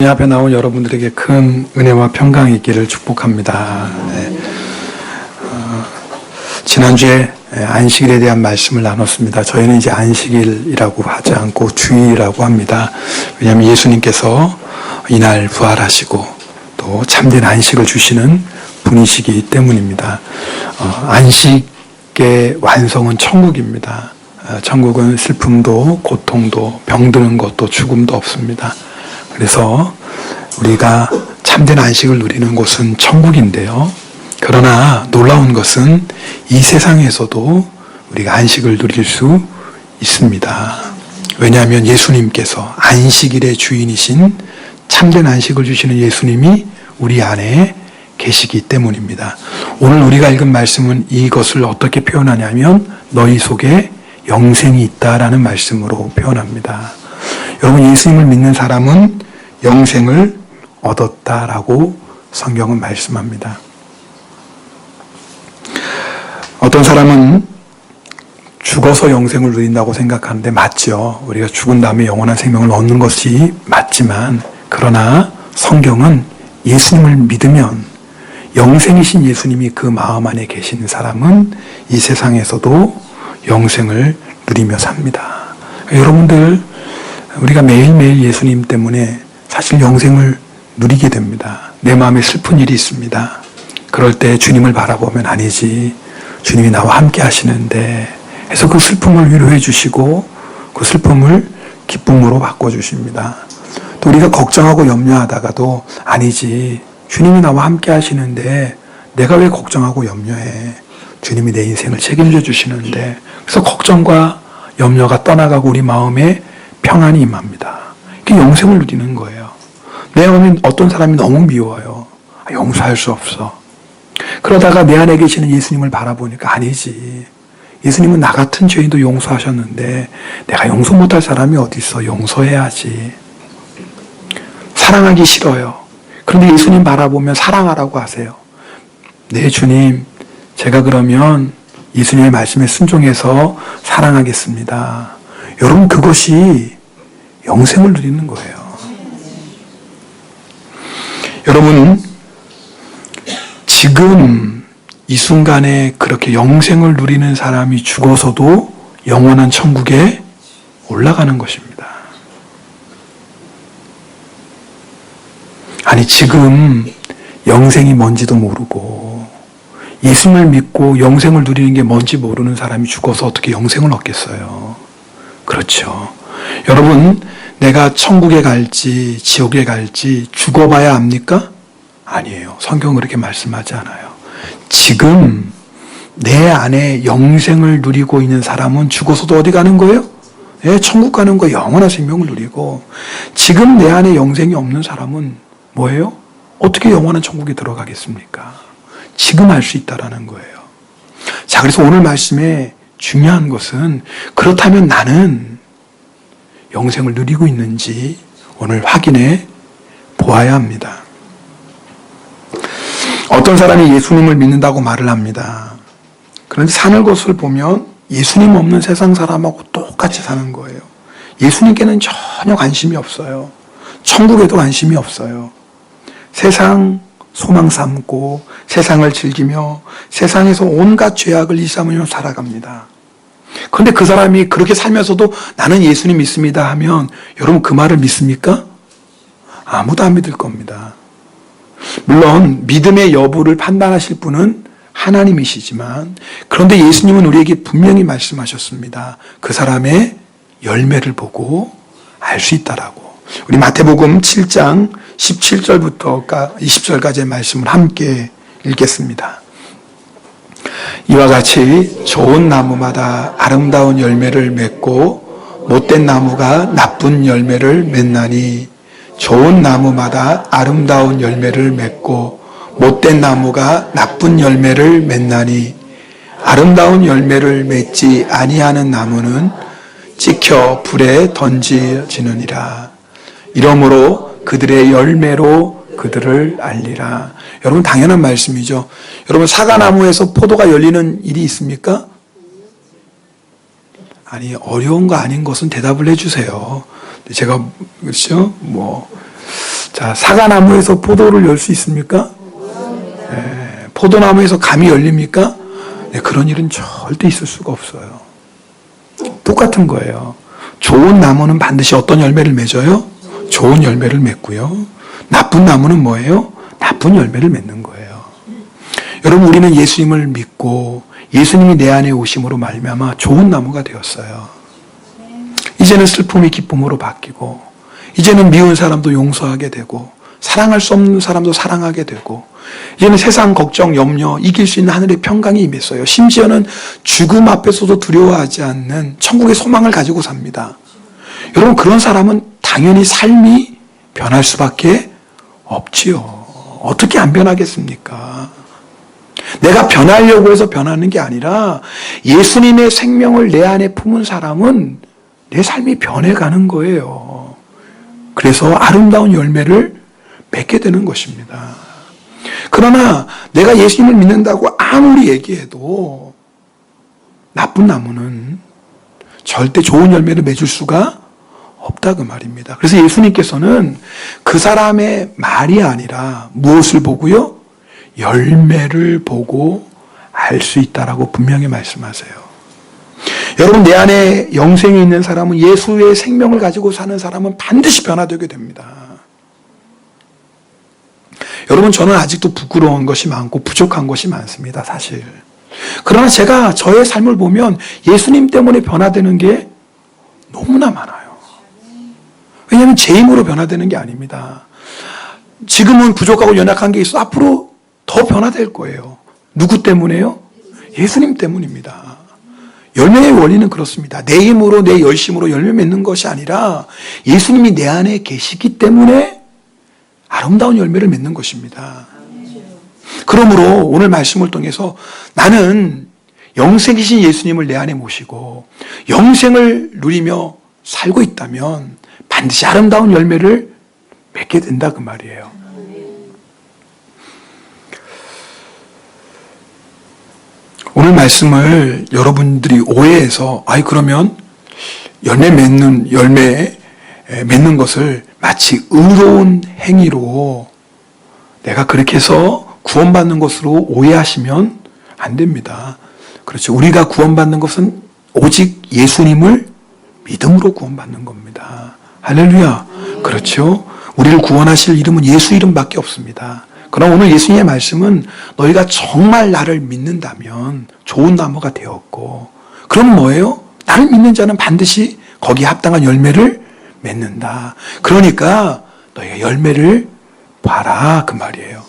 주님 앞에 나온 여러분들에게 큰 은혜와 평강이 있기를 축복합니다. 네. 지난주에 안식일에 대한 말씀을 나눴습니다. 저희는 이제 안식일이라고 하지 않고 주일이라고 합니다. 왜냐하면 예수님께서 이날 부활하시고 또 참된 안식을 주시는 분이시기 때문입니다. 안식의 완성은 천국입니다. 천국은 슬픔도 고통도 병드는 것도 죽음도 없습니다. 그래서 우리가 참된 안식을 누리는 곳은 천국인데요. 그러나 놀라운 것은 이 세상에서도 우리가 안식을 누릴 수 있습니다. 왜냐하면 예수님께서 안식일의 주인이신 참된 안식을 주시는 예수님이 우리 안에 계시기 때문입니다. 오늘 우리가 읽은 말씀은 이것을 어떻게 표현하냐면 너희 속에 영생이 있다라는 말씀으로 표현합니다. 여러분, 예수님을 믿는 사람은 영생을 얻었다라고 성경은 말씀합니다. 어떤 사람은 죽어서 영생을 누린다고 생각하는데 맞죠. 우리가 죽은 다음에 영원한 생명을 얻는 것이 맞지만, 그러나 성경은 예수님을 믿으면 영생이신 예수님이 그 마음 안에 계시는 사람은 이 세상에서도 영생을 누리며 삽니다. 여러분들, 우리가 매일매일 예수님 때문에 사실 영생을 누리게 됩니다. 내 마음에 슬픈 일이 있습니다. 그럴 때 주님을 바라보면 아니지, 주님이 나와 함께 하시는데 해서 그 슬픔을 위로해 주시고 그 슬픔을 기쁨으로 바꿔주십니다. 또 우리가 걱정하고 염려하다가도 아니지, 주님이 나와 함께 하시는데 내가 왜 걱정하고 염려해, 주님이 내 인생을 책임져 주시는데, 그래서 걱정과 염려가 떠나가고 우리 마음에 평안이 임합니다. 이게 영생을 누리는 거예요. 내 마음에 어떤 사람이 너무 미워요. 용서할 수 없어. 그러다가 내 안에 계시는 예수님을 바라보니까 아니지, 예수님은 나 같은 죄인도 용서하셨는데 내가 용서 못할 사람이 어디 있어. 용서해야지. 사랑하기 싫어요. 그런데 예수님 바라보면 사랑하라고 하세요. 네, 주님, 제가 그러면 예수님의 말씀에 순종해서 사랑하겠습니다. 여러분, 그것이 영생을 누리는 거예요. 여러분, 지금 이 순간에 그렇게 영생을 누리는 사람이 죽어서도 영원한 천국에 올라가는 것입니다. 아니, 지금 영생이 뭔지도 모르고 예수님을 믿고 영생을 누리는 게 뭔지 모르는 사람이 죽어서 어떻게 영생을 얻겠어요? 그렇죠. 여러분, 내가 천국에 갈지 지옥에 갈지 죽어봐야 압니까? 아니에요. 성경은 그렇게 말씀하지 않아요. 지금 내 안에 영생을 누리고 있는 사람은 죽어서도 어디 가는 거예요? 네, 천국 가는 거예요. 영원한 생명을 누리고. 지금 내 안에 영생이 없는 사람은 뭐예요? 어떻게 영원한 천국에 들어가겠습니까? 지금 알 수 있다라는 거예요. 자, 그래서 오늘 말씀에 중요한 것은, 그렇다면 나는 영생을 누리고 있는지 오늘 확인해 보아야 합니다. 어떤 사람이 예수님을 믿는다고 말을 합니다. 그런데 사는 것을 보면 예수님 없는 세상 사람하고 똑같이 사는 거예요. 예수님께는 전혀 관심이 없어요. 천국에도 관심이 없어요. 세상 소망 삼고 세상을 즐기며 세상에서 온갖 죄악을 일삼으며 살아갑니다. 그런데 그 사람이 그렇게 살면서도 나는 예수님 믿습니다 하면 여러분, 그 말을 믿습니까? 아무도 안 믿을 겁니다. 물론 믿음의 여부를 판단하실 분은 하나님이시지만, 그런데 예수님은 우리에게 분명히 말씀하셨습니다. 그 사람의 열매를 보고 알 수 있다라고. 우리 마태복음 7장 17절부터 20절까지의 말씀을 함께 읽겠습니다. 이와 같이 좋은 나무마다 아름다운 열매를 맺고 못된 나무가 나쁜 열매를 맺나니, 좋은 나무마다 아름다운 열매를 맺고 못된 나무가 나쁜 열매를 맺나니, 아름다운 열매를 맺지 아니하는 나무는 찍혀 불에 던지지느니라. 이러므로 그들의 열매로 그들을 알리라. 여러분, 당연한 말씀이죠. 여러분, 사과나무에서 포도가 열리는 일이 있습니까? 아니, 어려운 거 아닌 것은 대답을 해주세요. 제가, 그렇죠? 자, 사과나무에서 포도를 열 수 있습니까? 네. 포도나무에서 감이 열립니까? 네, 그런 일은 절대 있을 수가 없어요. 똑같은 거예요. 좋은 나무는 반드시 어떤 열매를 맺어요? 좋은 열매를 맺고요. 나쁜 나무는 뭐예요? 나쁜 열매를 맺는 거예요. 여러분, 우리는 예수님을 믿고 예수님이 내 안에 오심으로 말미암아 좋은 나무가 되었어요. 이제는 슬픔이 기쁨으로 바뀌고, 이제는 미운 사람도 용서하게 되고, 사랑할 수 없는 사람도 사랑하게 되고, 이제는 세상 걱정, 염려, 이길 수 있는 하늘의 평강이 임했어요. 심지어는 죽음 앞에서도 두려워하지 않는 천국의 소망을 가지고 삽니다. 여러분, 그런 사람은 당연히 삶이 변할 수밖에 없지요. 어떻게 안 변하겠습니까? 내가 변하려고 해서 변하는 게 아니라 예수님의 생명을 내 안에 품은 사람은 내 삶이 변해가는 거예요. 그래서 아름다운 열매를 맺게 되는 것입니다. 그러나 내가 예수님을 믿는다고 아무리 얘기해도 나쁜 나무는 절대 좋은 열매를 맺을 수가 없다 그 말입니다. 그래서 예수님께서는 그 사람의 말이 아니라 무엇을 보고요? 열매를 보고 알 수 있다라고 분명히 말씀하세요. 여러분, 내 안에 영생이 있는 사람은, 예수의 생명을 가지고 사는 사람은 반드시 변화되게 됩니다. 여러분, 저는 아직도 부끄러운 것이 많고 부족한 것이 많습니다, 사실. 그러나 제가 저의 삶을 보면 예수님 때문에 변화되는 게 너무나 많아요. 왜냐하면 제 힘으로 변화되는 게 아닙니다. 지금은 부족하고 연약한 게 있어 앞으로 더 변화될 거예요. 누구 때문에요? 예수님 때문입니다. 열매의 원리는 그렇습니다. 내 힘으로, 내 열심으로 열매 맺는 것이 아니라 예수님이 내 안에 계시기 때문에 아름다운 열매를 맺는 것입니다. 그러므로 오늘 말씀을 통해서 나는 영생이신 예수님을 내 안에 모시고 영생을 누리며 살고 있다면 반드시 아름다운 열매를 맺게 된다 그 말이에요. 오늘 말씀을 여러분들이 오해해서 그러면 열매 맺는 것을 마치 의로운 행위로 내가 그렇게 해서 구원받는 것으로 오해하시면 안 됩니다. 그렇죠. 우리가 구원받는 것은 오직 예수님을 믿음으로 구원받는 겁니다. 할렐루야. 그렇죠. 우리를 구원하실 이름은 예수 이름밖에 없습니다. 그러나 오늘 예수님의 말씀은 너희가 정말 나를 믿는다면 좋은 나무가 되었고, 그럼 뭐예요? 나를 믿는 자는 반드시 거기에 합당한 열매를 맺는다. 그러니까 너희가 열매를 봐라 그 말이에요.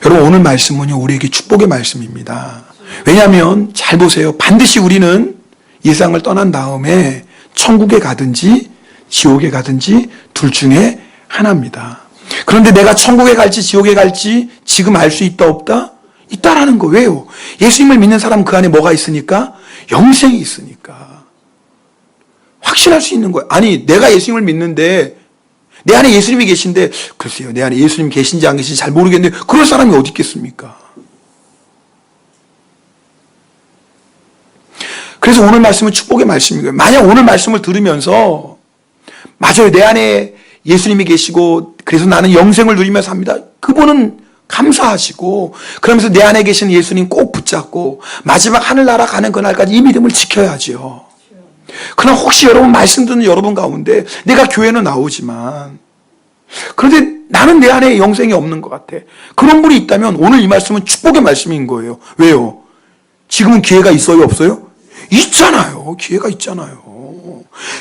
여러분, 오늘 말씀은요 우리에게 축복의 말씀입니다. 왜냐하면 잘 보세요. 반드시 우리는 이 세상을 떠난 다음에 천국에 가든지 지옥에 가든지 둘 중에 하나입니다. 그런데 내가 천국에 갈지 지옥에 갈지 지금 알 수 있다 없다? 있다라는 거. 왜요? 예수님을 믿는 사람은 그 안에 뭐가 있으니까? 영생이 있으니까. 확신할 수 있는 거예요. 아니, 내가 예수님을 믿는데 내 안에 예수님이 계신데, 글쎄요, 내 안에 예수님 계신지 안 계신지 잘 모르겠는데 그럴 사람이 어디 있겠습니까? 그래서 오늘 말씀은 축복의 말씀이고요. 만약 오늘 말씀을 들으면서 맞아요, 내 안에 예수님이 계시고 그래서 나는 영생을 누리며 삽니다. 그분은 감사하시고 그러면서 내 안에 계신 예수님 꼭 붙잡고 마지막 하늘나라 가는 그날까지 이 믿음을 지켜야죠. 그러나 혹시 여러분 말씀 듣는 여러분 가운데 내가 교회는 나오지만 그런데 나는 내 안에 영생이 없는 것 같아. 그런 분이 있다면 오늘 이 말씀은 축복의 말씀인 거예요. 왜요? 지금은 기회가 있어요, 없어요? 있잖아요. 기회가 있잖아요.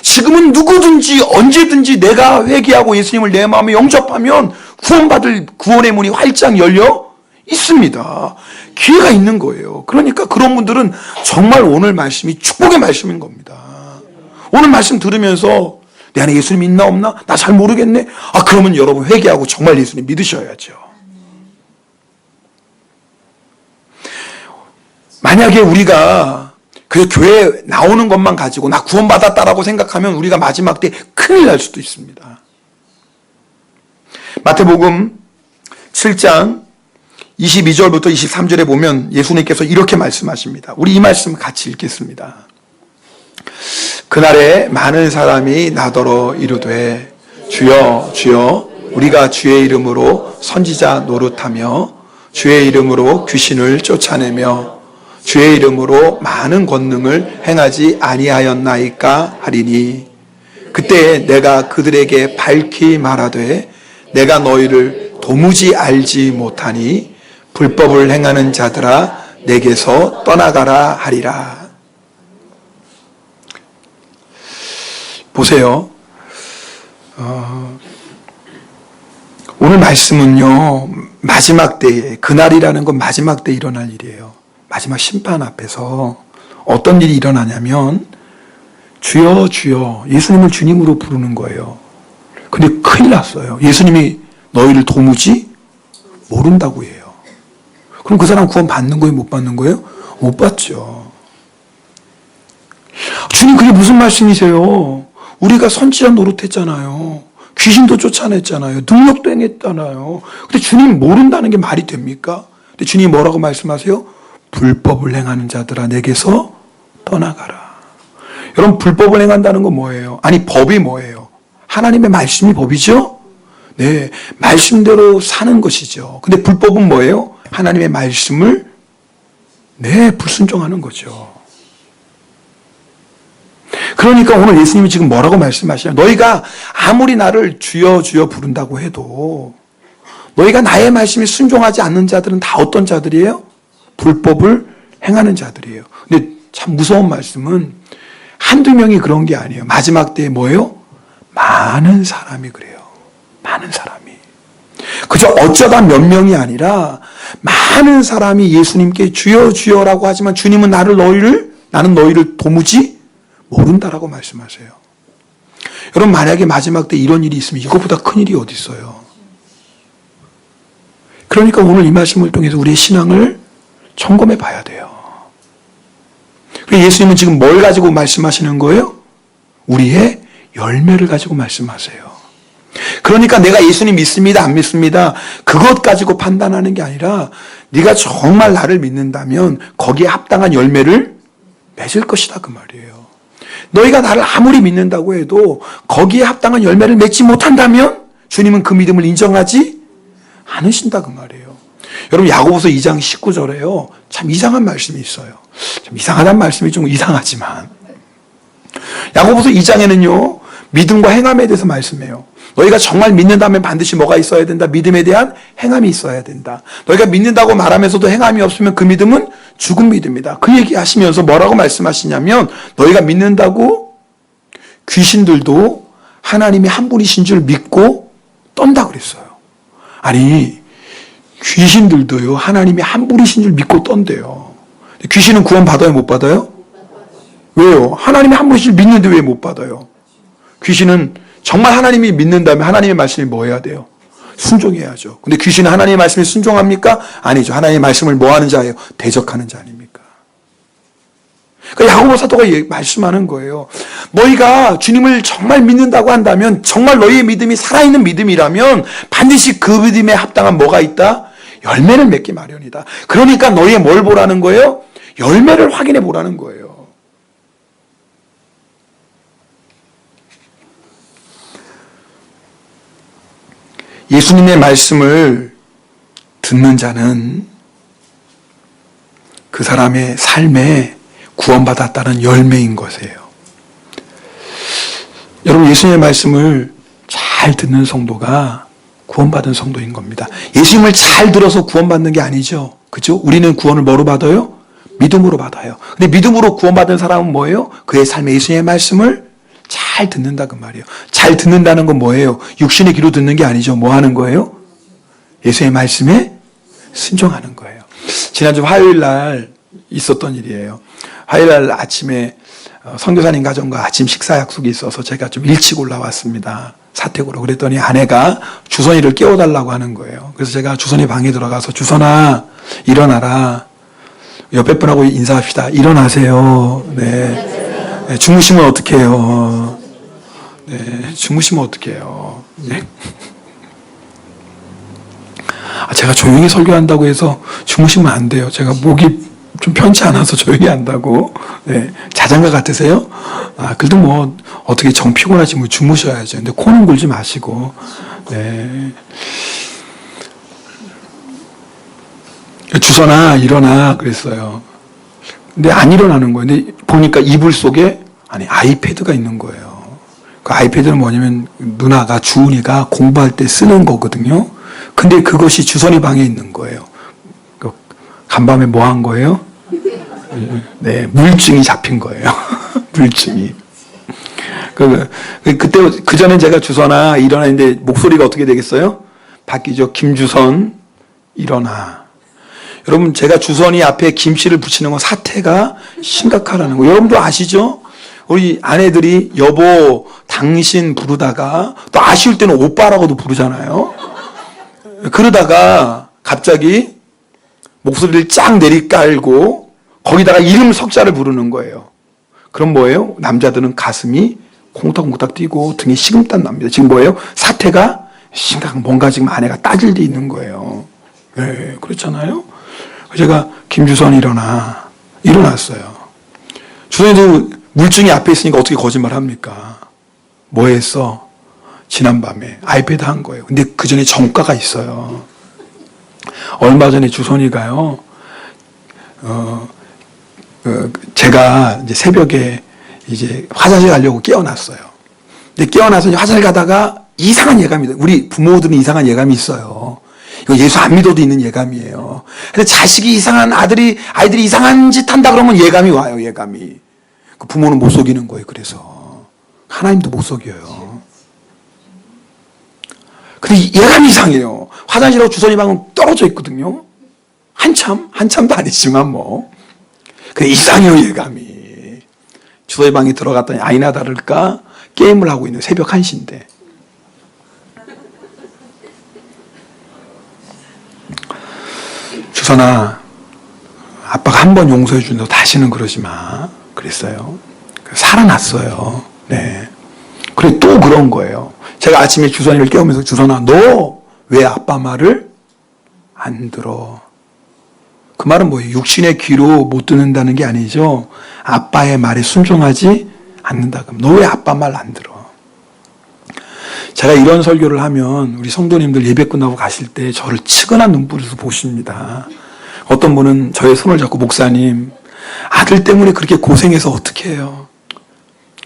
지금은 누구든지 언제든지 내가 회개하고 예수님을 내 마음에 영접하면 구원받을 구원의 문이 활짝 열려 있습니다. 기회가 있는 거예요. 그러니까 그런 분들은 정말 오늘 말씀이 축복의 말씀인 겁니다. 오늘 말씀 들으면서 내 안에 예수님 있나 없나? 나 잘 모르겠네. 그러면 여러분 회개하고 정말 예수님 믿으셔야죠. 만약에 우리가 그 교회 나오는 것만 가지고 나 구원받았다라고 생각하면 우리가 마지막 때 큰일 날 수도 있습니다. 마태복음 7장 22절부터 23절에 보면 예수님께서 이렇게 말씀하십니다. 우리 이 말씀 같이 읽겠습니다. 그날에 많은 사람이 나더러 이르되 주여 주여 우리가 주의 이름으로 선지자 노릇하며 주의 이름으로 귀신을 쫓아내며 주의 이름으로 많은 권능을 행하지 아니하였나이까 하리니 그때 내가 그들에게 밝히 말하되 내가 너희를 도무지 알지 못하니 불법을 행하는 자들아 내게서 떠나가라 하리라. 보세요. 오늘 말씀은요, 마지막 때에, 그날이라는 건 마지막 때 일어날 일이에요. 마지막 심판 앞에서 어떤 일이 일어나냐면 주여 주여 예수님을 주님으로 부르는 거예요. 근데 큰일 났어요. 예수님이 너희를 도무지 모른다고 해요. 그럼 그 사람 구원 받는 거예요? 못 받는 거예요? 못 받죠. 주님 그게 무슨 말씀이세요? 우리가 선지자 노릇했잖아요. 귀신도 쫓아냈잖아요. 능력도 행했잖아요. 근데 주님 모른다는 게 말이 됩니까? 근데 주님이 뭐라고 말씀하세요? 불법을 행하는 자들아 내게서 떠나가라. 여러분 불법을 행한다는 건 뭐예요? 아니 법이 뭐예요? 하나님의 말씀이 법이죠? 네, 말씀대로 사는 것이죠. 근데 불법은 뭐예요? 하나님의 말씀을 불순종하는 거죠. 그러니까 오늘 예수님이 지금 뭐라고 말씀하시냐? 너희가 아무리 나를 주여 주여 부른다고 해도 너희가 나의 말씀에 순종하지 않는 자들은 다 어떤 자들이에요? 불법을 행하는 자들이에요. 근데 참 무서운 말씀은 한두 명이 그런 게 아니에요. 마지막 때에 뭐예요? 많은 사람이 그래요. 많은 사람이. 그저 어쩌다 몇 명이 아니라 많은 사람이 예수님께 주여 주여라고 하지만 주님은 나는 너희를 도무지 모른다라고 말씀하세요. 여러분 만약에 마지막 때 이런 일이 있으면 이것보다 큰 일이 어디 있어요? 그러니까 오늘 이 말씀을 통해서 우리의 신앙을 점검해 봐야 돼요. 예수님은 지금 뭘 가지고 말씀하시는 거예요? 우리의 열매를 가지고 말씀하세요. 그러니까 내가 예수님 믿습니다, 안 믿습니다, 그것 가지고 판단하는 게 아니라 네가 정말 나를 믿는다면 거기에 합당한 열매를 맺을 것이다 그 말이에요. 너희가 나를 아무리 믿는다고 해도 거기에 합당한 열매를 맺지 못한다면 주님은 그 믿음을 인정하지 않으신다 그 말이에요. 여러분 야고보서 2장 19절에요. 참 이상한 말씀이 있어요. 참 이상하다는 말씀이 좀 이상하지만 야고보서 2장에는요. 믿음과 행함에 대해서 말씀해요. 너희가 정말 믿는다면 반드시 뭐가 있어야 된다? 믿음에 대한 행함이 있어야 된다. 너희가 믿는다고 말하면서도 행함이 없으면 그 믿음은 죽은 믿음이다. 그 얘기하시면서 뭐라고 말씀하시냐면 너희가 믿는다고 귀신들도 하나님이 한 분이신 줄 믿고 떤다 그랬어요. 아니 귀신들도요 하나님이 한 분이신 줄 믿고 떤대요. 귀신은 구원 받아요 못 받아요? 왜요? 하나님이 한 분이신 줄 믿는데 왜 못 받아요? 귀신은 정말 하나님이 믿는다면 하나님의 말씀이 뭐 해야 돼요? 순종해야죠. 근데 귀신은 하나님의 말씀에 순종합니까? 아니죠. 하나님의 말씀을 뭐 하는 자예요? 대적하는 자 아닙니까? 그러니까 야고보 사도가 말씀하는 거예요. 너희가 주님을 정말 믿는다고 한다면 정말 너희의 믿음이 살아있는 믿음이라면 반드시 그 믿음에 합당한 뭐가 있다? 열매를 맺기 마련이다. 그러니까 너희의 뭘 보라는 거예요? 열매를 확인해 보라는 거예요. 예수님의 말씀을 듣는 자는 그 사람의 삶에 구원받았다는 열매인 것이에요. 여러분 예수님의 말씀을 잘 듣는 성도가 구원받은 성도인 겁니다. 예수님을 잘 들어서 구원받는 게 아니죠. 그죠? 우리는 구원을 뭐로 받아요? 믿음으로 받아요. 근데 믿음으로 구원받은 사람은 뭐예요? 그의 삶에 예수님의 말씀을 잘 듣는다 그 말이에요. 잘 듣는다는 건 뭐예요? 육신의 귀로 듣는 게 아니죠. 뭐 하는 거예요? 예수의 말씀에 순종하는 거예요. 지난주 화요일 날 있었던 일이에요. 화요일 날 아침에 선교사님 가정과 아침 식사 약속이 있어서 제가 좀 일찍 올라왔습니다. 사택으로. 그랬더니 아내가 주선이를 깨워달라고 하는 거예요. 그래서 제가 주선이 방에 들어가서 주선아 일어나라. 옆에 분하고 인사합시다. 일어나세요. 네. 네, 주무시면 어떡해요? 네, 주무시면 어떡해요? 네. 제가 조용히 설교한다고 해서 주무시면 안 돼요. 제가 목이 좀 편치 않아서 조용히 한다고. 네, 자장가 같으세요? 그래도 뭐 어떻게 정 피곤하지 뭐 주무셔야죠. 근데 코는 골지 마시고. 네. 주선아 일어나 그랬어요. 근데 안 일어나는 거예요. 근데 보니까 이불 속에 아이패드가 있는 거예요. 그 아이패드는 뭐냐면 누나가 주은이가 공부할 때 쓰는 거거든요. 근데 그것이 주선이 방에 있는 거예요. 간밤에 뭐 한 거예요? 네, 물증이 잡힌 거예요. 물증이. 그때 그 전에 제가 주선아 일어나는데 목소리가 어떻게 되겠어요? 바뀌죠. 김주선 일어나. 여러분 제가 주선이 앞에 김씨를 붙이는 건 사태가 심각하다는 거. 여러분도 아시죠? 우리 아내들이 여보 당신 부르다가 또 아쉬울 때는 오빠라고도 부르잖아요. 그러다가 갑자기 목소리를 쫙 내리깔고 거기다가 이름 석자를 부르는 거예요. 그럼 뭐예요? 남자들은 가슴이 콩닥콩닥 뛰고 등에 식은땀 납니다. 지금 뭐예요? 사태가 심각한 뭔가 지금 아내가 따질 데 있는 거예요. 네, 그렇잖아요. 제가 김주선 일어났어요. 주선이도 물증이 앞에 있으니까 어떻게 거짓말 합니까? 뭐 했어? 지난밤에 아이패드 한 거예요. 근데 그 전에 정가가 있어요. 얼마 전에 주선이가요, 제가 이제 새벽에 이제 화장실 가려고 깨어났어요. 근데 깨어나서 이제 화장실 가다가 이상한 예감이, 우리 부모들은 이상한 예감이 있어요. 이거 예수 안 믿어도 있는 예감이에요. 근데 자식이 이상한 아이들이 이상한 짓 한다 그러면 예감이 와요, 예감이. 그 부모는 못 속이는 거예요, 그래서. 하나님도 못 속여요. 근데 예감이 이상해요. 화장실하고 주선이 방은 떨어져 있거든요. 한참도 아니지만 뭐. 근데 이상해요, 예감이. 주선이 방에 들어갔더니 아니나 다를까 게임을 하고 있는 새벽 1시인데. 주선아, 아빠가 한 번 용서해 준다고 다시는 그러지 마. 그랬어요. 살아났어요. 네. 그래, 또 그런 거예요. 제가 아침에 주선이를 깨우면서 주선아, 너 왜 아빠 말을 안 들어? 그 말은 뭐예요? 육신의 귀로 못 듣는다는 게 아니죠. 아빠의 말에 순종하지 않는다. 그럼 너 왜 아빠 말 안 들어? 제가 이런 설교를 하면 우리 성도님들 예배 끝나고 가실 때 저를 측은한 눈빛으로 보십니다. 어떤 분은 저의 손을 잡고 목사님, 아들 때문에 그렇게 고생해서 어떻게 해요?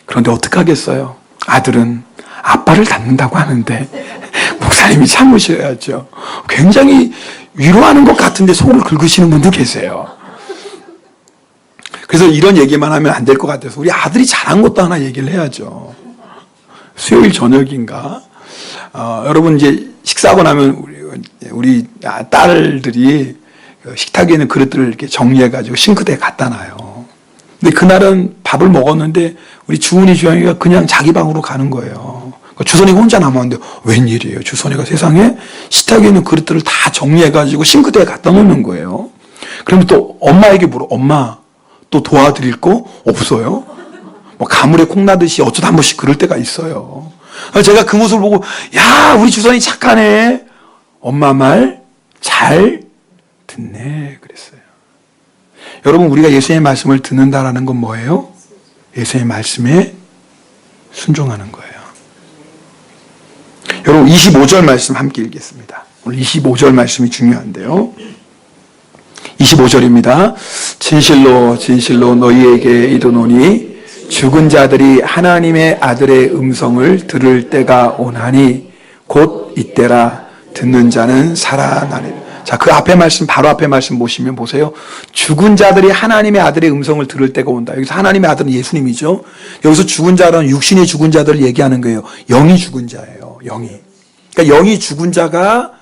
그런데 어떡하겠어요? 아들은 아빠를 닮는다고 하는데 목사님이 참으셔야죠. 굉장히 위로하는 것 같은데 속을 긁으시는 분도 계세요. 그래서 이런 얘기만 하면 안 될 것 같아서 우리 아들이 잘한 것도 하나 얘기를 해야죠. 수요일 저녁인가? 여러분 이제 식사하고 나면 우리 딸들이 식탁에 있는 그릇들을 이렇게 정리해가지고 싱크대에 갖다 놔요. 근데 그날은 밥을 먹었는데 우리 주은이 주영이가 그냥 자기 방으로 가는 거예요. 주선이가 혼자 남았는데 웬일이에요? 주선이가 세상에 식탁에 있는 그릇들을 다 정리해가지고 싱크대에 갖다 놓는 거예요. 그러면 또 엄마에게 물어. 엄마, 또 도와드릴 거 없어요? 뭐 가물에 콩나듯이 어쩌다 한 번씩 그럴 때가 있어요. 제가 그 모습을 보고 야, 우리 주선이 착하네. 엄마 말 잘 듣네 그랬어요. 여러분, 우리가 예수님의 말씀을 듣는다라는 건 뭐예요? 예수님의 말씀에 순종하는 거예요. 여러분 25절 말씀 함께 읽겠습니다. 오늘 25절 말씀이 중요한데요. 25절입니다. 진실로 진실로 너희에게 이르노니 죽은 자들이 하나님의 아들의 음성을 들을 때가 오나니 곧 이때라. 듣는 자는 살아나리라. 자, 그 앞에 말씀, 바로 앞에 말씀 보시면 보세요. 죽은 자들이 하나님의 아들의 음성을 들을 때가 온다. 여기서 하나님의 아들은 예수님이죠. 여기서 죽은 자는 육신의 죽은 자들을 얘기하는 거예요. 영이 죽은 자예요. 영이. 그러니까 영이 죽은 자가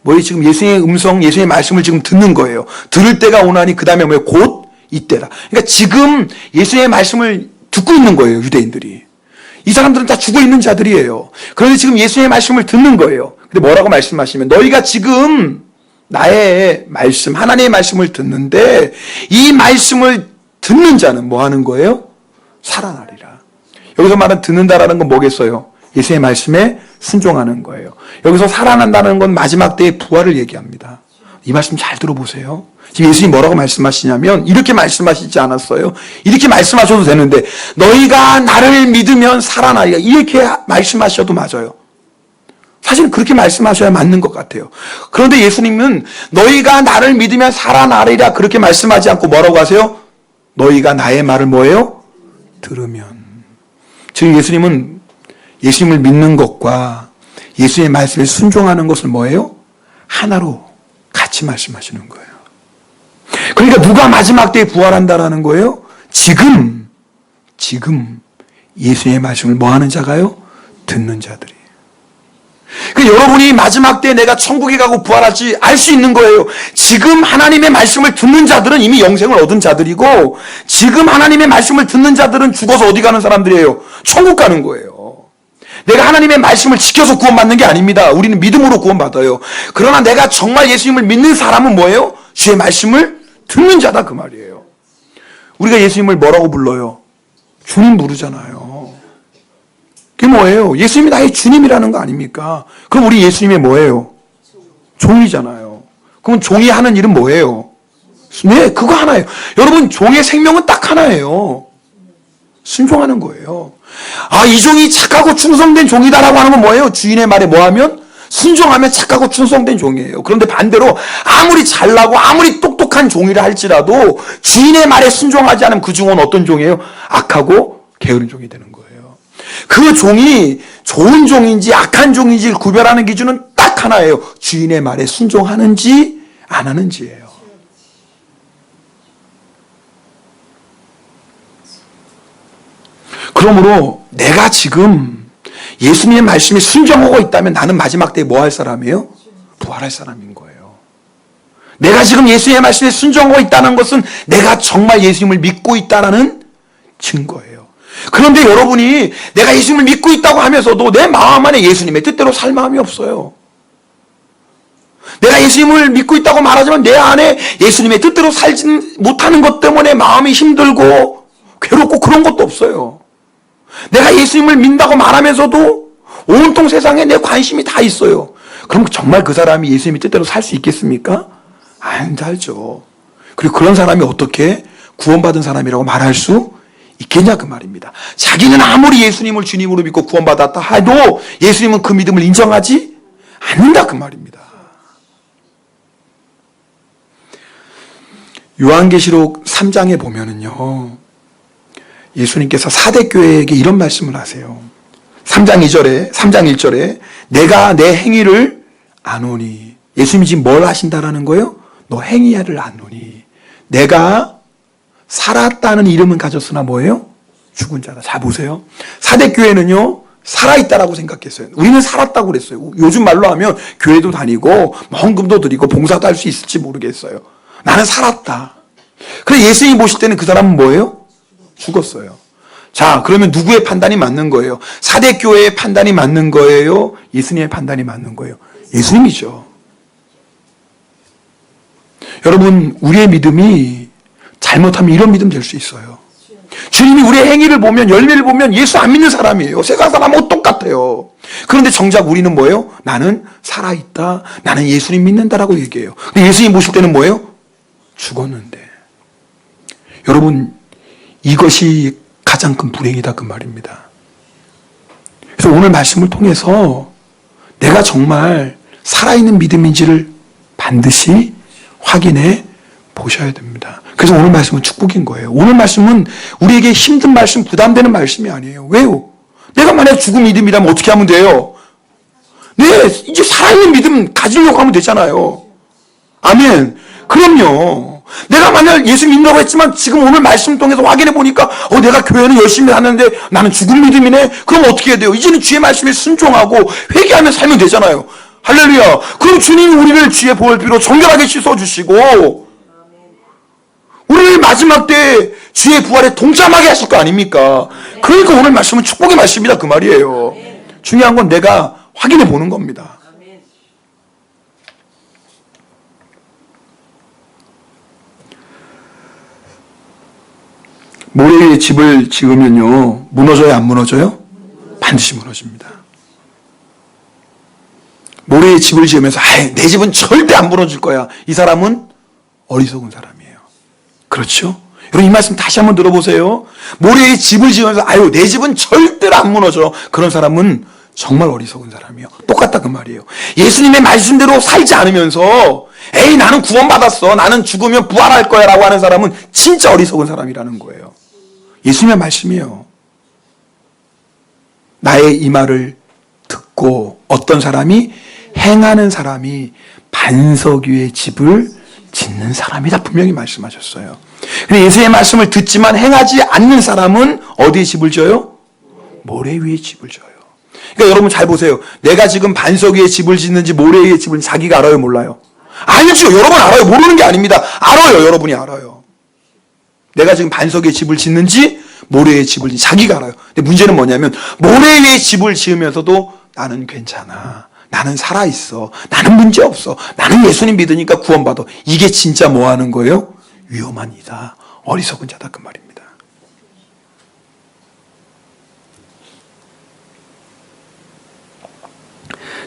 뭐예요? 지금 예수님의 음성, 예수님의 말씀을 지금 듣는 거예요. 들을 때가 오나니 그 다음에 뭐예요? 곧 이때라. 그러니까 지금 예수님의 말씀을 듣고 있는 거예요. 유대인들이. 이 사람들은 다 죽어 있는 자들이에요. 그런데 지금 예수님의 말씀을 듣는 거예요. 근데 뭐라고 말씀하시면 너희가 지금 나의 말씀, 하나님의 말씀을 듣는데 이 말씀을 듣는 자는 뭐 하는 거예요? 살아나리라. 여기서 말한 듣는다라는 건 뭐겠어요? 예수의 말씀에 순종하는 거예요. 여기서 살아난다는 건 마지막 때의 부활을 얘기합니다. 이 말씀 잘 들어보세요. 지금 예수님이 뭐라고 말씀하시냐면 이렇게 말씀하시지 않았어요. 이렇게 말씀하셔도 되는데 너희가 나를 믿으면 살아나리라. 이렇게 말씀하셔도 맞아요. 사실은 그렇게 말씀하셔야 맞는 것 같아요. 그런데 예수님은 너희가 나를 믿으면 살아나리라 그렇게 말씀하지 않고 뭐라고 하세요? 너희가 나의 말을 뭐예요? 들으면. 즉 예수님을 믿는 것과 예수님의 말씀에 순종하는 것을 뭐예요? 하나로 같이 말씀하시는 거예요. 그러니까 누가 마지막 때에 부활한다라는 거예요? 지금 예수님의 말씀을 뭐 하는 자가요? 듣는 자들이. 그러니까 여러분이 마지막 때에 내가 천국에 가고 부활할지 알 수 있는 거예요. 지금 하나님의 말씀을 듣는 자들은 이미 영생을 얻은 자들이고, 지금 하나님의 말씀을 듣는 자들은 죽어서 어디 가는 사람들이에요? 천국 가는 거예요. 내가 하나님의 말씀을 지켜서 구원받는 게 아닙니다. 우리는 믿음으로 구원받아요. 그러나 내가 정말 예수님을 믿는 사람은 뭐예요? 주의 말씀을 듣는 자다 그 말이에요. 우리가 예수님을 뭐라고 불러요? 주님 부르잖아요. 그게 뭐예요? 예수님이 나의 주님이라는 거 아닙니까? 그럼 우리 예수님의 뭐예요? 종이잖아요. 그럼 종이 하는 일은 뭐예요? 네, 그거 하나예요. 여러분, 종의 생명은 딱 하나예요. 순종하는 거예요. 아, 이 종이 착하고 충성된 종이다라고 하는 건 뭐예요? 주인의 말에 뭐하면? 순종하면 착하고 충성된 종이에요. 그런데 반대로 아무리 잘나고 아무리 똑똑한 종이라 할지라도 주인의 말에 순종하지 않으면 그 종은 어떤 종이에요? 악하고 게으른 종이 되는 거예요. 그 종이 좋은 종인지 악한 종인지 구별하는 기준은 딱 하나예요. 주인의 말에 순종하는지 안 하는지예요. 그러므로 내가 지금 예수님의 말씀에 순종하고 있다면 나는 마지막 때에 뭐 할 사람이에요? 부활할 사람인 거예요. 내가 지금 예수님의 말씀에 순종하고 있다는 것은 내가 정말 예수님을 믿고 있다는 증거예요. 그런데 여러분이 내가 예수님을 믿고 있다고 하면서도 내 마음 안에 예수님의 뜻대로 살 마음이 없어요. 내가 예수님을 믿고 있다고 말하지만 내 안에 예수님의 뜻대로 살지 못하는 것 때문에 마음이 힘들고 괴롭고 그런 것도 없어요. 내가 예수님을 믿는다고 말하면서도 온통 세상에 내 관심이 다 있어요. 그럼 정말 그 사람이 예수님의 뜻대로 살 수 있겠습니까? 안 살죠. 그리고 그런 사람이 어떻게 구원받은 사람이라고 말할 수 있겠냐 그 말입니다. 자기는 아무리 예수님을 주님으로 믿고 구원받았다 해도 예수님은 그 믿음을 인정하지 않는다 그 말입니다. 요한계시록 3장에 보면은요, 예수님께서 사대교회에게 이런 말씀을 하세요. 3장 1절에 내가 내 행위를 아노니. 예수님이 지금 뭘 하신다라는 거예요? 너 행위를 아노니. 내가 살았다는 이름은 가졌으나 뭐예요? 죽은 자다. 자 보세요. 사대교회는요 살아있다라고 생각했어요. 우리는 살았다고 그랬어요. 요즘 말로 하면 교회도 다니고 헌금도 드리고 봉사도 할 수 있을지 모르겠어요. 나는 살았다. 그래 예수님이 보실 때는 그 사람은 뭐예요? 죽었어요. 자 그러면 누구의 판단이 맞는 거예요? 사대교회의 판단이 맞는 거예요? 예수님의 판단이 맞는 거예요? 예수님이죠. 여러분 우리의 믿음이 잘못하면 이런 믿음 될 수 있어요. 주님이 우리의 행위를 보면 열매를 보면 예수 안 믿는 사람이에요. 세상 사람하고 똑같아요. 그런데 정작 우리는 뭐예요? 나는 살아있다. 나는 예수님 믿는다라고 얘기해요. 근데 예수님 보실 때는 뭐예요? 죽었는데. 여러분 이것이 가장 큰 불행이다 그 말입니다. 그래서 오늘 말씀을 통해서 내가 정말 살아있는 믿음인지를 반드시 확인해 보셔야 됩니다. 그래서 오늘 말씀은 축복인 거예요. 오늘 말씀은 우리에게 힘든 말씀, 부담되는 말씀이 아니에요. 왜요? 내가 만약 죽은 믿음이라면 어떻게 하면 돼요? 네, 이제 살아있는 믿음 가지려고 하면 되잖아요. 아멘. 그럼요. 내가 만약 예수 믿는다고 했지만 지금 오늘 말씀 통해서 확인해 보니까 내가 교회는 열심히 하는데 나는 죽은 믿음이네. 그럼 어떻게 해야 돼요? 이제는 주의 말씀에 순종하고 회개하며 살면 되잖아요. 할렐루야. 그럼 주님이 우리를 주의 보혈피로 정결하게 씻어주시고 우리를 마지막 때 주의 부활에 동참하게 하실 거 아닙니까? 그러니까 오늘 말씀은 축복의 말씀이다 그 말이에요. 중요한 건 내가 확인해 보는 겁니다. 모래 위에 집을 지으면요 무너져요 안 무너져요? 반드시 무너집니다. 모래 위에 집을 지으면서 내 집은 절대 안 무너질 거야. 이 사람은 어리석은 사람이에요. 그렇죠? 여러분 이 말씀 다시 한번 들어보세요. 모래 위에 집을 지으면서 내 집은 절대로 안 무너져. 그런 사람은 정말 어리석은 사람이요. 똑같다 그 말이에요. 예수님의 말씀대로 살지 않으면서 에이 나는 구원받았어, 나는 죽으면 부활할 거야 라고 하는 사람은 진짜 어리석은 사람이라는 거예요. 예수님의 말씀이에요. 나의 이 말을 듣고 어떤 사람이 행하는 사람이 반석 위에 집을 짓는 사람이다 분명히 말씀하셨어요. 근데 예수의 말씀을 듣지만 행하지 않는 사람은 어디에 집을 져요? 모래 위에 집을 져요. 그러니까 여러분 잘 보세요. 내가 지금 반석 위에 집을 짓는지 모래 위에 집을 짓는지 자기가 알아요, 몰라요? 알죠. 여러분 알아요. 모르는 게 아닙니다. 알아요. 여러분이 알아요. 내가 지금 반석 위에 집을 짓는지 모래 위에 집을 짓는지 자기가 알아요. 근데 문제는 뭐냐면 모래 위에 집을 지으면서도 나는 괜찮아, 나는 살아있어, 나는 문제없어, 나는 예수님 믿으니까 구원받아. 이게 진짜 뭐 하는 거예요? 위험한 이다, 어리석은 자다 그 말입니다.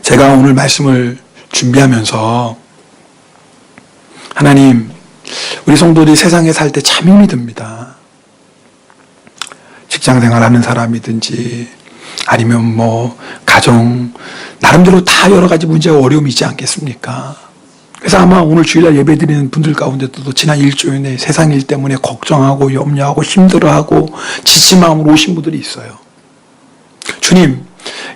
제가 오늘 말씀을 준비하면서 하나님, 우리 성도들이 세상에 살 때 참 힘이 듭니다. 직장 생활하는 사람이든지 아니면 뭐 가정 나름대로 다 여러 가지 문제와 어려움이 있지 않겠습니까? 그래서 아마 오늘 주일날 예배드리는 분들 가운데도 지난 일주일 내에 세상 일 때문에 걱정하고 염려하고 힘들어하고 지친 마음으로 오신 분들이 있어요. 주님,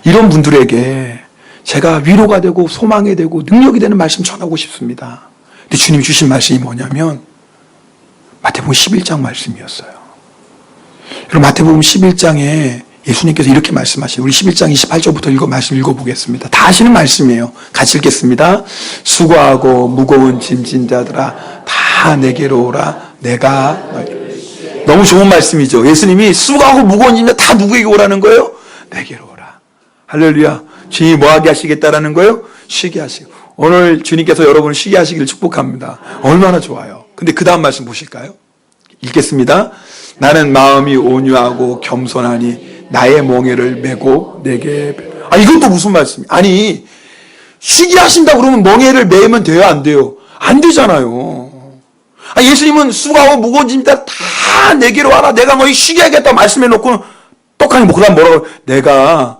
이런 분들에게 제가 위로가 되고 소망이 되고 능력이 되는 말씀 전하고 싶습니다. 근데 주님이 주신 말씀이 뭐냐면 마태복음 11장 말씀이었어요. 여러분 마태복음 11장에 예수님께서 이렇게 말씀하시죠. 우리 11장 28절부터 말씀 읽어보겠습니다. 다 아시는 말씀이에요. 같이 읽겠습니다. 수고하고 무거운 짐진 자들아 다 내게로 오라. 내가 너무 좋은 말씀이죠. 예수님이 수고하고 무거운 짐자 다 누구에게 오라는 거예요? 내게로 오라. 할렐루야. 주님이 뭐하게 하시겠다라는 거예요? 쉬게 하시고. 오늘 주님께서 여러분을 쉬게 하시기를 축복합니다. 얼마나 좋아요. 근데 그 다음 말씀 보실까요? 읽겠습니다. 나는 마음이 온유하고 겸손하니 나의 멍에를 메고 내게. 이것도 무슨 말씀이에요? 아니, 쉬게 하신다 그러면 멍에를 메면 돼요, 안 돼요? 안 되잖아요. 예수님은 수고하고 무거운 짐들 다 내게로 와라. 내가 너희 쉬게 하겠다 말씀해 놓고 똑하니 뭐 그다음 뭐라고? 내가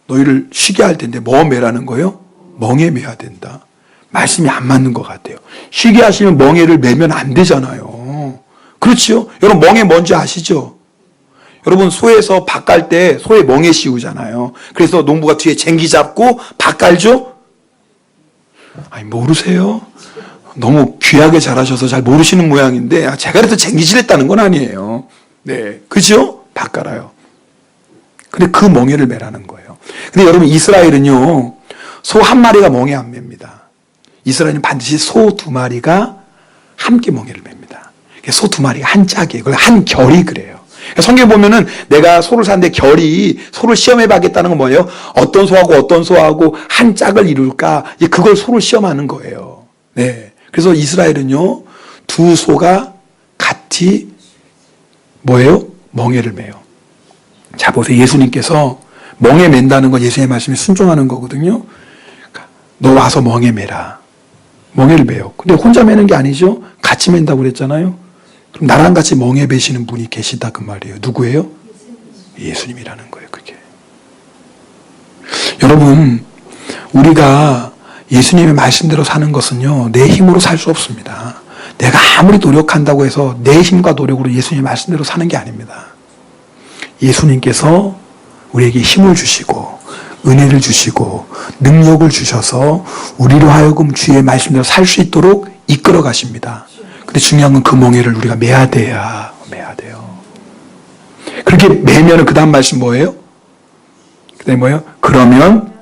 너희를 쉬게 할 텐데 뭐 매라는 거예요? 멍에 매야 된다. 말씀이 안 맞는 것 같아요. 쉬게 하시면 멍에를 매면 안 되잖아요. 그렇지요? 여러분 멍에 뭔지 아시죠? 여러분 소에서 밥 깔 때 소에 멍에 씌우잖아요. 그래서 농부가 뒤에 쟁기 잡고 밥 깔죠? 모르세요? 너무 귀하게 잘하셔서 잘 모르시는 모양인데 제가 그래서 쟁기질 했다는 건 아니에요. 네, 그죠? 밥 깔아요. 근데 그 멍에를 매라는 거예요. 근데 여러분 이스라엘은요 소 한 마리가 멍에 안 맵니다. 이스라엘은 반드시 소 두 마리가 함께 멍에를 맵니다. 소 두 마리가 한 짝이에요. 한 결이 그래요. 성경에 보면은 내가 소를 샀는데 결이 소를 시험해 봐야겠다는 건 뭐예요? 어떤 소하고 한 짝을 이룰까? 그걸 소를 시험하는 거예요. 네. 그래서 이스라엘은요 두 소가 같이 뭐예요? 멍에를 매요. 자 보세요. 예수님께서 멍에 맨다는 건 예수님의 말씀에 순종하는 거거든요. 너 와서 멍에 매라. 멍에를 매요. 근데 혼자 매는 게 아니죠. 같이 맨다고 그랬잖아요. 그럼 나랑 같이 멍에 매시는 분이 계시다 그 말이에요. 누구예요? 예수님이라는 거예요. 그게. 여러분 우리가 예수님의 말씀대로 사는 것은요 내 힘으로 살 수 없습니다. 내가 아무리 노력한다고 해서 내 힘과 노력으로 예수님의 말씀대로 사는 게 아닙니다. 예수님께서 우리에게 힘을 주시고 은혜를 주시고 능력을 주셔서 우리로 하여금 주의 말씀대로 살 수 있도록 이끌어 가십니다. 근데 중요한 건 그 멍에를 우리가 매야 돼요. 그렇게 매면은 그 다음 말씀 뭐예요? 그 다음에 뭐예요? 그러면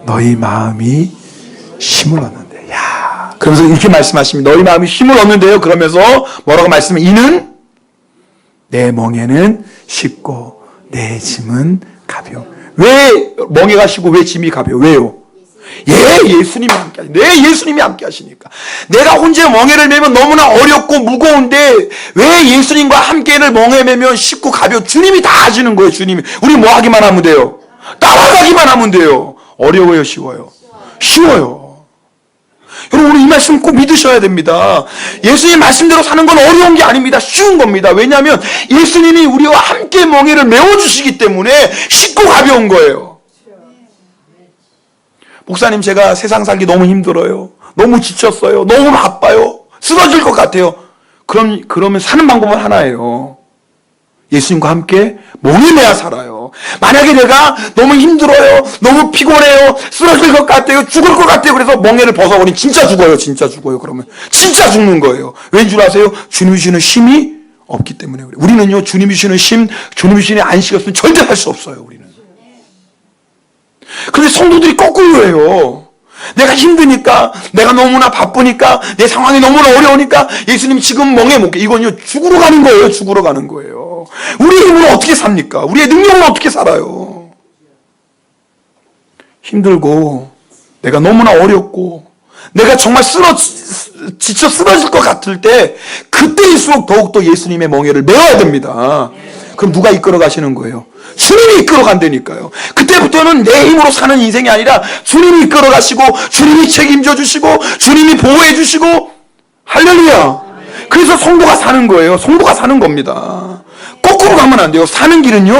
너희 마음이 힘을 얻는데. 그러면서 이렇게 말씀하십니다. 너희 마음이 힘을 얻는데요. 그러면서 뭐라고 말씀해? 이는 내 멍에는 쉽고 내 짐은 가벼워. 왜 멍에가 쉽고 왜 짐이 가벼워? 왜요? 예수님이 함께 하시니까. 예수님이 함께 하시니까. 내가 혼자 멍에를 매면 너무나 어렵고 무거운데 왜 예수님과 함께를 멍에 매면 쉽고 가벼워? 주님이 다 하시는 거예요. 주님이. 우리 뭐 하기만 하면 돼요? 따라가기만 하면 돼요. 어려워요? 쉬워요? 쉬워요. 여러분 우리 이 말씀 꼭 믿으셔야 됩니다. 예수님 말씀대로 사는 건 어려운 게 아닙니다. 쉬운 겁니다. 왜냐하면 예수님이 우리와 함께 멍에를 메워주시기 때문에 쉽고 가벼운 거예요. 목사님, 제가 세상 살기 너무 힘들어요. 너무 지쳤어요. 너무 바빠요. 쓰러질 것 같아요. 그러면 사는 방법은 하나예요. 예수님과 함께 멍에 매어 살아요. 만약에 내가 너무 힘들어요. 너무 피곤해요. 쓰러질 것 같아요. 죽을 것 같아요. 그래서 멍에를 벗어버리면 진짜 죽어요. 진짜 죽어요. 그러면 진짜 죽는 거예요. 왠 줄 아세요? 주님이 주시는 힘이 없기 때문에 그래요. 우리는요, 주님이 주시는 힘, 주님이 주시는 안식이 없으면 절대 할 수 없어요. 우리는. 그런데 성도들이 거꾸로예요. 내가 힘드니까, 내가 너무나 바쁘니까, 내 상황이 너무나 어려우니까 예수님 지금 멍에 못 게. 이건요, 죽으러 가는 거예요. 죽으러 가는 거예요. 우리의 힘으로 어떻게 삽니까? 우리의 능력으로 어떻게 살아요? 힘들고, 내가 너무나 어렵고, 내가 정말 지쳐 쓰러질 것 같을 때, 그때일수록 더욱더 예수님의 멍에를 메워야 됩니다. 그럼 누가 이끌어 가시는 거예요? 주님이 이끌어 간다니까요. 그때부터는 내 힘으로 사는 인생이 아니라 주님이 이끌어 가시고, 주님이 책임져 주시고, 주님이 보호해 주시고, 할렐루야. 그래서 성도가 사는 거예요. 성도가 사는 겁니다. 거꾸로 가면 안 돼요. 사는 길은요,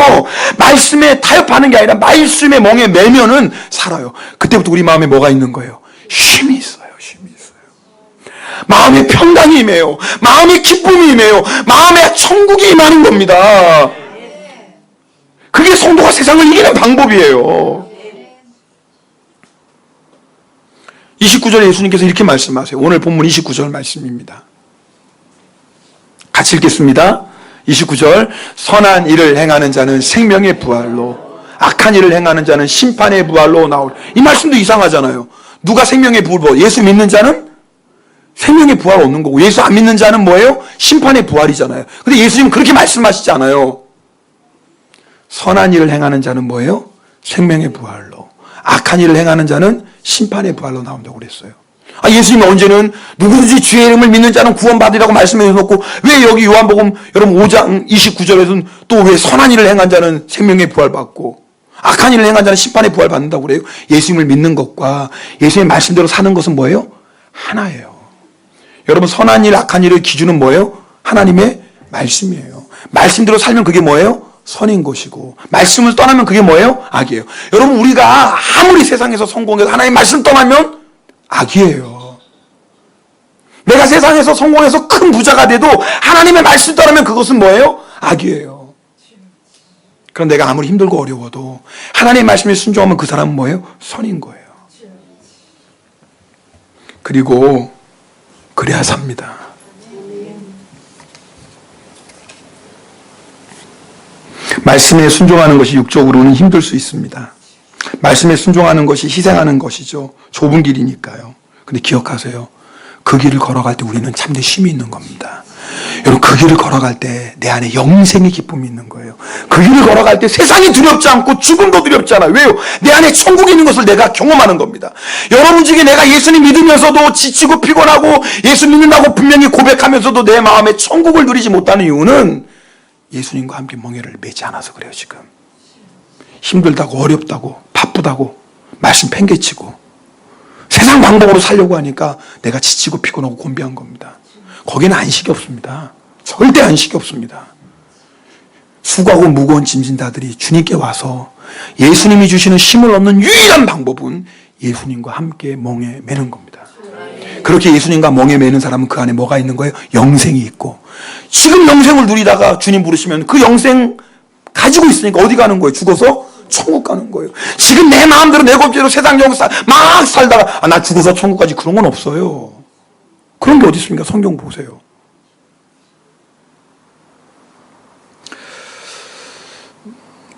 말씀에 타협하는 게 아니라 말씀의 멍에 매면은 살아요. 그때부터 우리 마음에 뭐가 있는 거예요? 힘이 있어요. 힘이 있어요. 마음에 평강이 임해요. 마음에 기쁨이 임해요. 마음에 천국이 임하는 겁니다. 그게 성도가 세상을 이기는 방법이에요. 29절에 예수님께서 이렇게 말씀하세요. 오늘 본문 29절 말씀입니다. 같이 읽겠습니다. 29절, 선한 일을 행하는 자는 생명의 부활로, 악한 일을 행하는 자는 심판의 부활로 나올. 이 말씀도 이상하잖아요. 누가 생명의 부활, 예수 믿는 자는 생명의 부활 얻는 거고, 예수 안 믿는 자는 뭐예요? 심판의 부활이잖아요. 근데 예수님은 그렇게 말씀하시지 않아요. 선한 일을 행하는 자는 뭐예요? 생명의 부활로, 악한 일을 행하는 자는 심판의 부활로 나온다고 그랬어요. 예수님은 언제는 누구든지 주의 이름을 믿는 자는 구원받으라고 말씀해 주셨고, 왜 여기 요한복음 여러분 5장 29절에서는 또 왜 선한 일을 행한 자는 생명의 부활 받고 악한 일을 행한 자는 심판의 부활 받는다고 그래요? 예수님을 믿는 것과 예수님의 말씀대로 사는 것은 뭐예요? 하나예요. 여러분, 선한 일, 악한 일의 기준은 뭐예요? 하나님의 말씀이에요. 말씀대로 살면 그게 뭐예요? 선인 것이고, 말씀을 떠나면 그게 뭐예요? 악이에요. 여러분, 우리가 아무리 세상에서 성공해서 하나님의 말씀 떠나면 악이에요. 내가 세상에서 성공해서 큰 부자가 돼도 하나님의 말씀 떠나면 그것은 뭐예요? 악이에요. 그럼 내가 아무리 힘들고 어려워도 하나님의 말씀에 순종하면 그 사람은 뭐예요? 선인 거예요. 그리고 그래야 삽니다. 말씀에 순종하는 것이 육적으로는 힘들 수 있습니다. 말씀에 순종하는 것이 희생하는 것이죠. 좁은 길이니까요. 근데 기억하세요. 그 길을 걸어갈 때 우리는 참된 힘이 있는 겁니다. 여러분, 그 길을 걸어갈 때 내 안에 영생의 기쁨이 있는 거예요. 그 길을 걸어갈 때 세상이 두렵지 않고 죽음도 두렵지 않아요. 왜요? 내 안에 천국이 있는 것을 내가 경험하는 겁니다. 여러분 중에 내가 예수님 믿으면서도 지치고 피곤하고 예수 믿는다고 분명히 고백하면서도 내 마음에 천국을 누리지 못하는 이유는 예수님과 함께 멍에를 매지 않아서 그래요. 지금 힘들다고, 어렵다고, 바쁘다고 말씀 팽개치고 세상 방법으로 살려고 하니까 내가 지치고 피곤하고 곤비한 겁니다. 거기는 안식이 없습니다. 절대 안식이 없습니다. 수고하고 무거운 짐진 자들이 주님께 와서 예수님이 주시는 힘을 얻는 유일한 방법은 예수님과 함께 멍에 매는 겁니다. 그렇게 예수님과 멍에 매는 사람은 그 안에 뭐가 있는 거예요? 영생이 있고, 지금 영생을 누리다가 주님 부르시면 그 영생 가지고 있으니까 어디 가는 거예요? 죽어서 천국 가는 거예요. 지금 내 마음대로 내 법대로 세상 영사 막 살다가 나 죽어서 천국까지, 그런 건 없어요. 그런 게 어디 있습니까? 성경 보세요.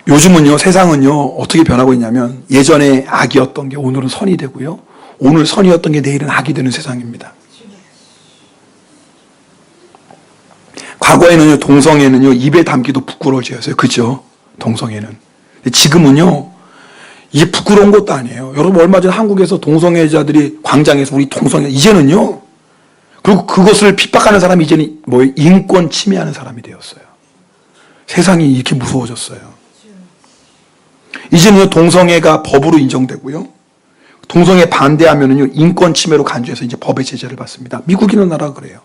요즘은요, 세상은요 어떻게 변하고 있냐면, 예전에 악이었던 게 오늘은 선이 되고요, 오늘 선이었던 게 내일은 악이 되는 세상입니다. 과거에는요, 동성애는요 입에 담기도 부끄러워져서요. 그죠? 동성애는. 지금은요 이게 부끄러운 것도 아니에요. 여러분, 얼마 전 한국에서 동성애자들이 광장에서 우리 동성애, 이제는요, 그리고 그것을 핍박하는 사람이 이제는 뭐예요? 인권 침해하는 사람이 되었어요. 세상이 이렇게 무서워졌어요. 이제는요, 동성애가 법으로 인정되고요, 동성애 반대하면은요 인권 침해로 간주해서 이제 법의 제재를 받습니다. 미국이나 나라 그래요.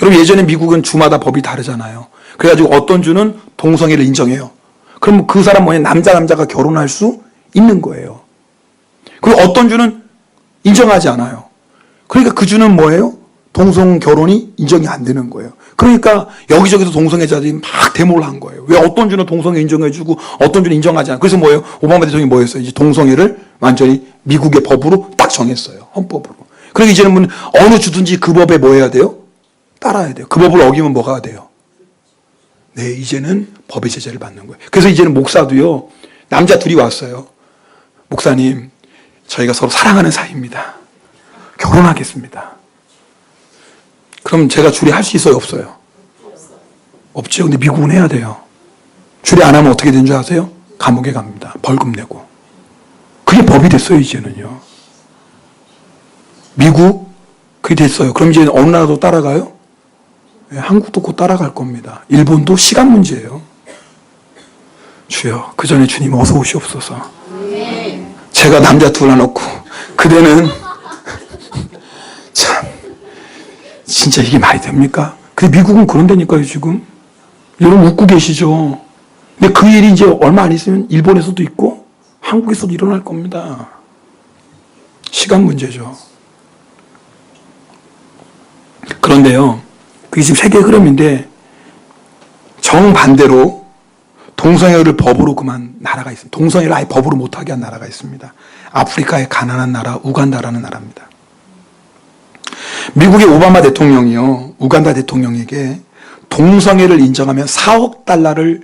여러분, 예전에 미국은 주마다 법이 다르잖아요. 그래가지고 어떤 주는 동성애를 인정해요. 그럼 그 사람 뭐냐, 남자가 결혼할 수 있는 거예요. 그리고 어떤 주는 인정하지 않아요. 그러니까 그 주는 뭐예요? 동성 결혼이 인정이 안 되는 거예요. 그러니까 여기저기서 동성애자들이 막 데모를 한 거예요. 왜 어떤 주는 동성애 인정해주고 어떤 주는 인정하지 않아요. 그래서 뭐예요? 오바마 대통령이 뭐 했어요? 이제 동성애를 완전히 미국의 법으로 딱 정했어요. 헌법으로. 그러니까 이제는 어느 주든지 그 법에 뭐 해야 돼요? 따라야 돼요. 그 법을 어기면 뭐가 돼요? 네, 이제는 법의 제재를 받는 거예요. 그래서 이제는 목사도요, 남자 둘이 왔어요. 목사님, 저희가 서로 사랑하는 사이입니다. 결혼하겠습니다. 그럼 제가 주례 할 수 있어요? 없어요? 없죠. 근데 미국은 해야 돼요. 주례 안 하면 어떻게 되는 줄 아세요? 감옥에 갑니다. 벌금 내고. 그게 법이 됐어요, 이제는요. 미국, 그게 됐어요. 그럼 이제 어느 나라도 따라가요? 네, 한국도 곧 따라갈 겁니다. 일본도 시간 문제예요. 주여, 그 전에 주님 어서 오시옵소서. 제가 남자 둘 하놓고 그대는 참 진짜 이게 말이 됩니까? 근데 미국은 그런 데니까요, 지금. 여러분 웃고 계시죠? 근데 그 일이 이제 얼마 안 있으면 일본에서도 있고 한국에서도 일어날 겁니다. 시간 문제죠. 그런데요, 그게 지금 세계 흐름인데 정반대로 동성애를 법으로 그만 나라가 있습니다. 동성애를 아예 법으로 못하게 한 나라가 있습니다. 아프리카의 가난한 나라 우간다라는 나라입니다. 미국의 오바마 대통령이요, 우간다 대통령에게 동성애를 인정하면 4억 달러를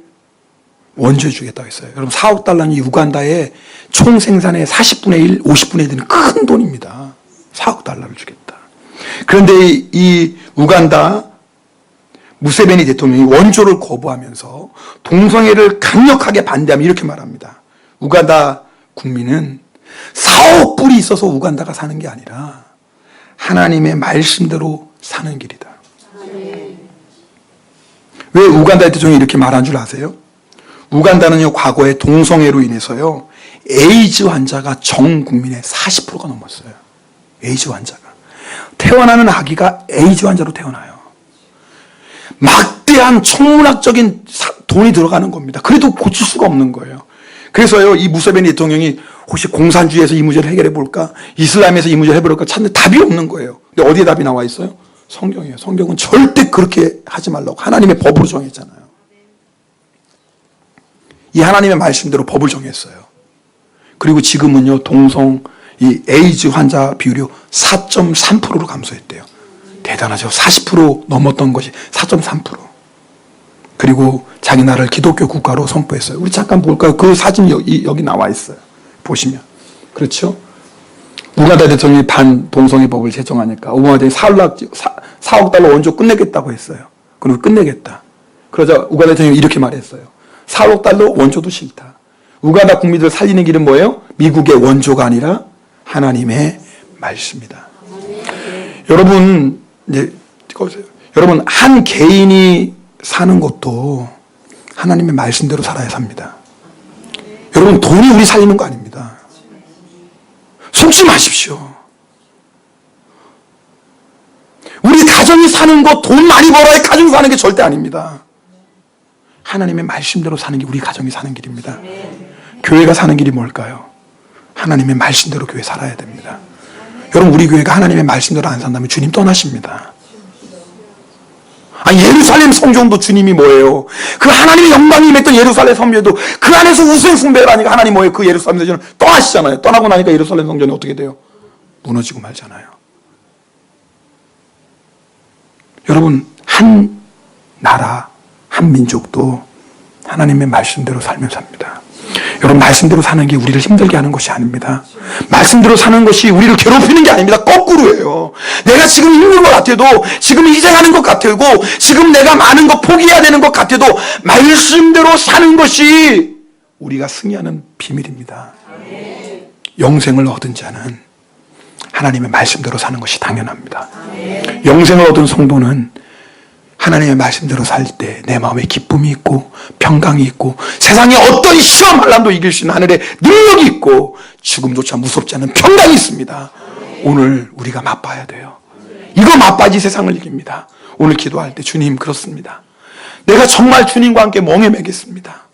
원조해 주겠다고 했어요. 여러분 4억 달러는 우간다의 총 생산의 40분의 1, 50분의 1 되는 큰 돈입니다. 4억 달러를 주겠다. 그런데 이 우간다 무세베니 대통령이 원조를 거부하면서 동성애를 강력하게 반대하며 이렇게 말합니다. 우간다 국민은 4억 불이 있어서 우간다가 사는 게 아니라 하나님의 말씀대로 사는 길이다. 왜 우간다 대통령이 이렇게 말한 줄 아세요? 우간다는요, 과거에 동성애로 인해서요, 에이즈 환자가 전 국민의 40%가 넘었어요. 에이즈 환자가. 태어나는 아기가 에이즈 환자로 태어나요. 막대한 천문학적인 돈이 들어가는 겁니다. 그래도 고칠 수가 없는 거예요. 그래서요, 이 무세베니 대통령이 혹시 공산주의에서 이 문제를 해결해 볼까? 이슬람에서 이 문제를 해볼까? 찾는 답이 없는 거예요. 근데 어디에 답이 나와 있어요? 성경이에요. 성경은 절대 그렇게 하지 말라고 하나님의 법으로 정했잖아요. 이 하나님의 말씀대로 법을 정했어요. 그리고 지금은요, 이 에이즈 환자 비율이 4.3%로 감소했대요. 대단하죠. 40% 넘었던 것이 4.3%. 그리고 자기 나라를 기독교 국가로 선포했어요. 우리 잠깐 볼까요? 그 사진이 여기 나와 있어요. 보시면. 그렇죠? 우간다 대통령이 반동성애 법을 제정하니까 오바마 대통령이 4억 달러 원조 끝내겠다고 했어요. 그리고 끝내겠다. 그러자 우간다 대통령이 이렇게 말했어요. 4억 달러 원조도 싫다. 우간다 국민들을 살리는 길은 뭐예요? 미국의 원조가 아니라 하나님의 말씀이다. 여러분, 이제 여러분, 한 개인이 사는 것도 하나님의 말씀대로 살아야 삽니다. 여러분, 돈이 우리 살리는 거 아닙니다. 속지 마십시오. 우리 가정이 사는 거, 돈 많이 벌어야 가정 사는 게 절대 아닙니다. 하나님의 말씀대로 사는 게 우리 가정이 사는 길입니다. 교회가 사는 길이 뭘까요? 하나님의 말씀대로 교회 살아야 됩니다. 여러분, 우리 교회가 하나님의 말씀대로 안 산다면 주님 떠나십니다. 예루살렘 성전도 주님이 뭐예요? 그 하나님의 영광이 임했던 예루살렘 성전도 그 안에서 우상 숭배를 하니까 하나님 뭐예요? 그 예루살렘 성전을 떠나시잖아요. 떠나고 나니까 예루살렘 성전이 어떻게 돼요? 무너지고 말잖아요. 여러분, 한 나라, 한 민족도 하나님의 말씀대로 살면 삽니다. 여러분, 말씀대로 사는 게 우리를 힘들게 하는 것이 아닙니다. 말씀대로 사는 것이 우리를 괴롭히는 게 아닙니다. 거꾸로예요. 내가 지금 힘든 것 같아도, 지금 희생하는 것 같아도, 지금 내가 많은 거 포기해야 되는 것 같아도 말씀대로 사는 것이 우리가 승리하는 비밀입니다. 영생을 얻은 자는 하나님의 말씀대로 사는 것이 당연합니다. 영생을 얻은 성도는 하나님의 말씀대로 살 때 내 마음에 기쁨이 있고 평강이 있고 세상에 어떤 시험 환난도 이길 수 있는 하늘의 능력이 있고 죽음조차 무섭지 않은 평강이 있습니다. 오늘 우리가 맛봐야 돼요. 이거 맛봐야지 세상을 이깁니다. 오늘 기도할 때 주님, 그렇습니다. 내가 정말 주님과 함께 멍에 매겠습니다.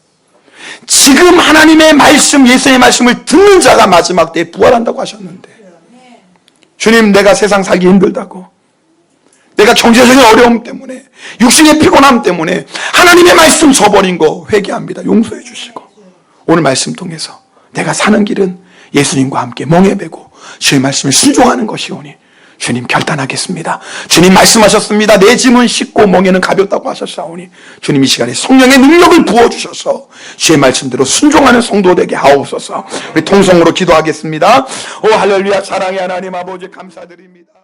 지금 하나님의 말씀, 예수의 말씀을 듣는 자가 마지막 때에 부활한다고 하셨는데 주님, 내가 세상 살기 힘들다고, 내가 경제적인 어려움 때문에, 육신의 피곤함 때문에 하나님의 말씀 저버린 거 회개합니다. 용서해 주시고, 오늘 말씀 통해서 내가 사는 길은 예수님과 함께 멍에 베고 주의 말씀을 순종하는 것이오니 주님 결단하겠습니다. 주님 말씀하셨습니다. 내 짐은 쉽고 멍에는 가볍다고 하셨사오니 주님 이 시간에 성령의 능력을 부어주셔서 주의 말씀대로 순종하는 성도 되게 하옵소서. 우리 통성으로 기도하겠습니다. 오 할렐루야. 사랑의 하나님 아버지 감사드립니다.